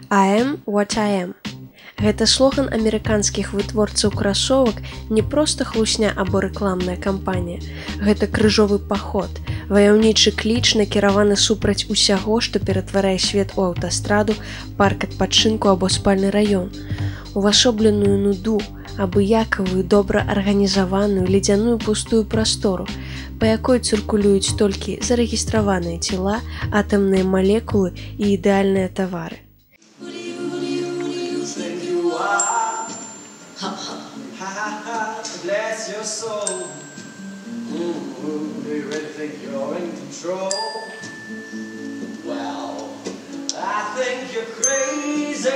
I am what I am. Гэта слоган амерыканскіх вытворцаў красовак не проста хлусня або рэкламная кампанія. Гэта крыжовы паход, ваяўнічы кліч накіраваны супраць усяго, што ператварае свет у аўтастраду, парк адпачынку або спальны раён. Увасобленую нуду, абыякавую, добра арганізаваную, ледзяную пустую прастору, па якой цыркулююць толькі зарэгістраваныя цела, атамныя малекулы і ідэальныя тавары. Bless your soul. Do you really think you're in control? Well, I think you're crazy.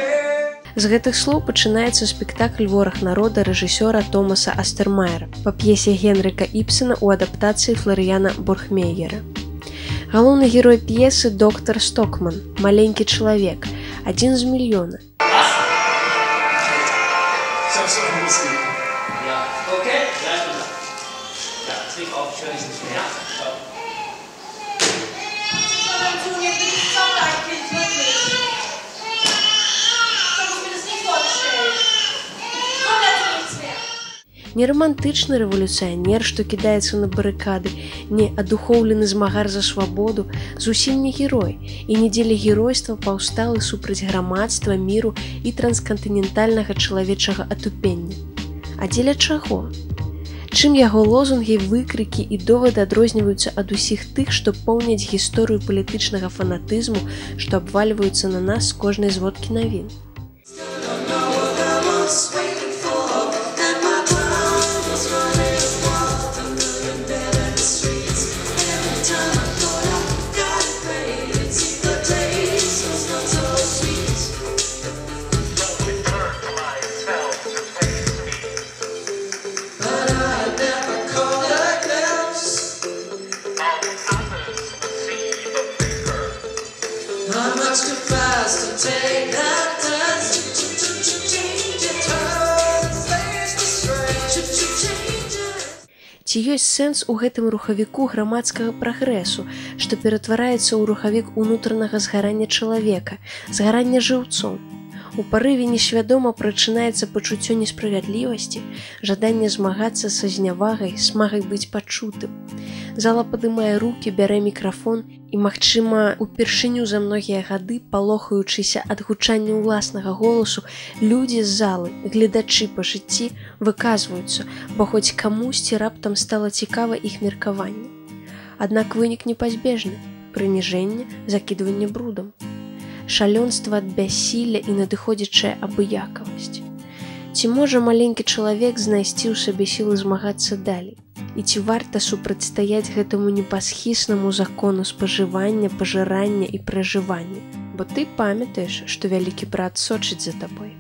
З гэтых слоў пачынаецца спектакль «Вораг народа» рэжысёра Томаса Астермаера па п'есе Генрыка Ібсена ў адаптацыі Фларыяна Борхмеєра. Галоўны герой п'есы доктар Стокман, маленькі чалавек, адзін з мільёна. Не романтычны рэвалюцыянер, што кідаецца на барыкады, не адухоўлены змагар за свабоду, зусім не герой і не дзеля геройства паўсталы супраць грамадства, міру і транскантынентальнага чалавечага атупення. А дзеля чаго? Чым яго лозунгі, выкрыкі і довады адрозніваюцца ад усіх тых, што поўняць гісторыю палітычнага фанатызму, што абвальваюцца на нас з кожнай зводкі навін? Ці ёсць сэнс у гэтым рухавіку грамадскага прагрэсу, што ператвараецца ў рухавік унутранага згарання чалавека, згарання жыўцом? У парыве несвядома прачынаецца пачуццё несправядлівасці, жаданне змагацца са знявагай, смагай быць пачутым. Зала падымае рукі, бярэ мікрафон і, магчыма, упершыню за многія гады, палохаючыся ад гучання ўласнага голасу, людзі з залы, гледачы па жыцці выказваюцца, бо хоць камусьці раптам стала цікава іх меркаванне. Аднак вынік непазбежны – прыніжэнне, закідванне брудам. Шалёнства ад бяссілля і надыходзячая абыякавасць. Ці можа маленькі чалавек знайсці ў сабе сілы змагацца далей? І ці варта супрацьстаяць гэтаму непасхіснаму закону спажывання, пажырання і пражывання? Бо ты памятаеш, што вялікі брат сочыць за табой.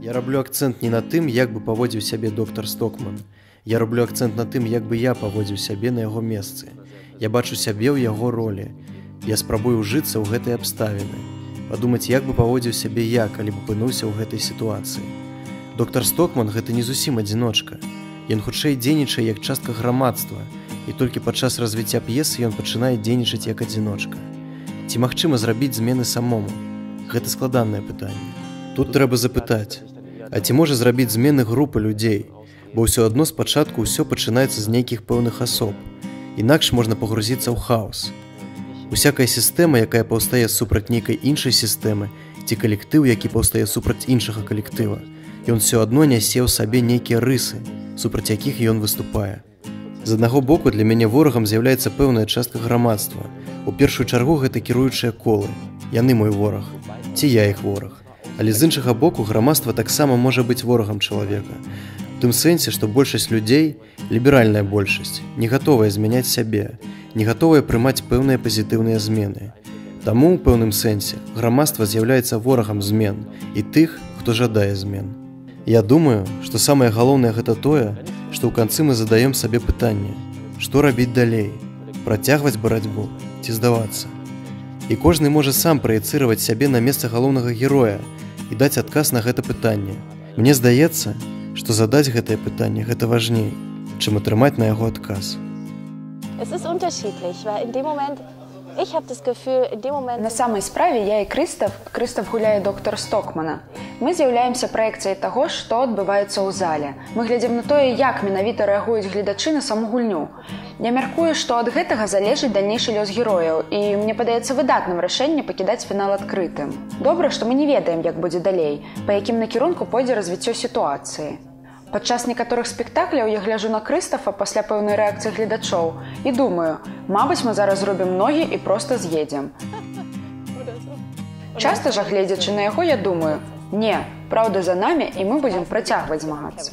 Я раблю акцэнт не на тым, як бы паводзіў сябе доктар Стокман. Я раблю акцэнт на тым, як бы я паводзіў сябе на яго месцы. Я бачу сябе ў яго ролі. Я спрабую ўжыцца ў гэтай абставіны. Падумаць, як бы паводзіў сябе я, калі б апынуўся ў гэтай сітуацыі. Доктар Стокман – гэта не зусім адзіночка. Ён хутчэй дзейнічае як частка грамадства, і толькі падчас развіцця п'есы ён пачынае дзейнічаць як адзіночка. Ці магчыма зрабіць змены самому? Гэта складанае пытанне. Тут трэба запытаць, а ці можа зрабіць змены групы людзей? Бо ўсё адно спачатку ўсё пачынаецца з нейкіх пэўных асоб. Інакш можна пагрузіцца ў хаос. Усякая сістэма, якая паўстае супраць нейкай іншай сістэмы, ці калектыў, які паўстае супраць іншага калектыва, ён усё адно нясе ў сабе нейкія рысы, супраць якіх ён выступае. З аднаго боку, для мяне ворагам з'яўляецца пэўная частка грамадства. У першую чаргу гэта кіруючыя колы. Яны мой вораг. Ці я іх вораг. Але з іншага боку, грамадства таксама можа быць ворагам чалавека. У тым сэнсе, што большасць людзей, ліберальная большасць, не гатовая змяняць сябе, не гатовая прымаць пэўныя пазітыўныя змены. Таму, у пэўным сэнсе, грамадства з'яўляецца ворагам змен і тых, хто жадае змен. Я думаю, што самае галоўнае гэта тое, што ў канцы мы задаем сабе пытанне, што рабіць далей, працягваць барацьбу ці здавацца. І кожны можа сам праецыраваць сябе на месца галоўнага героя і даць адказ на гэта пытанне. Мне здаецца, што задаць гэтае пытанне гэта важней, чым атрымаць на яго адказ. Es ist unterschiedlich, weil in dem Moment На самай справе я і Крыстав гуляе доктара Стокмана. Мы з'яўляемся праекцыяй таго, што адбываецца ў зале. Мы глядзім на тое, як менавіта рэагуюць гледачы на саму гульню. Я мяркую, што ад гэтага залежыць дальнейшы лёс герояў, і мне падаецца выдатным рашэнне пакідаць фінал адкрытым. Добра, што мы не ведаем, як будзе далей, па якім накірунку пойдзе развіццё сітуацыі. Падчас некаторых спектакляў я гляджу на Крыстафа пасля пэўнай рэакцыі гледачоў і думаю, мабыць, мы зараз зробім ногі і проста з'едзем. Часта жа, гледзячы на яго, я думаю, не, праўда за намі, і мы будзем працягваць змагацца.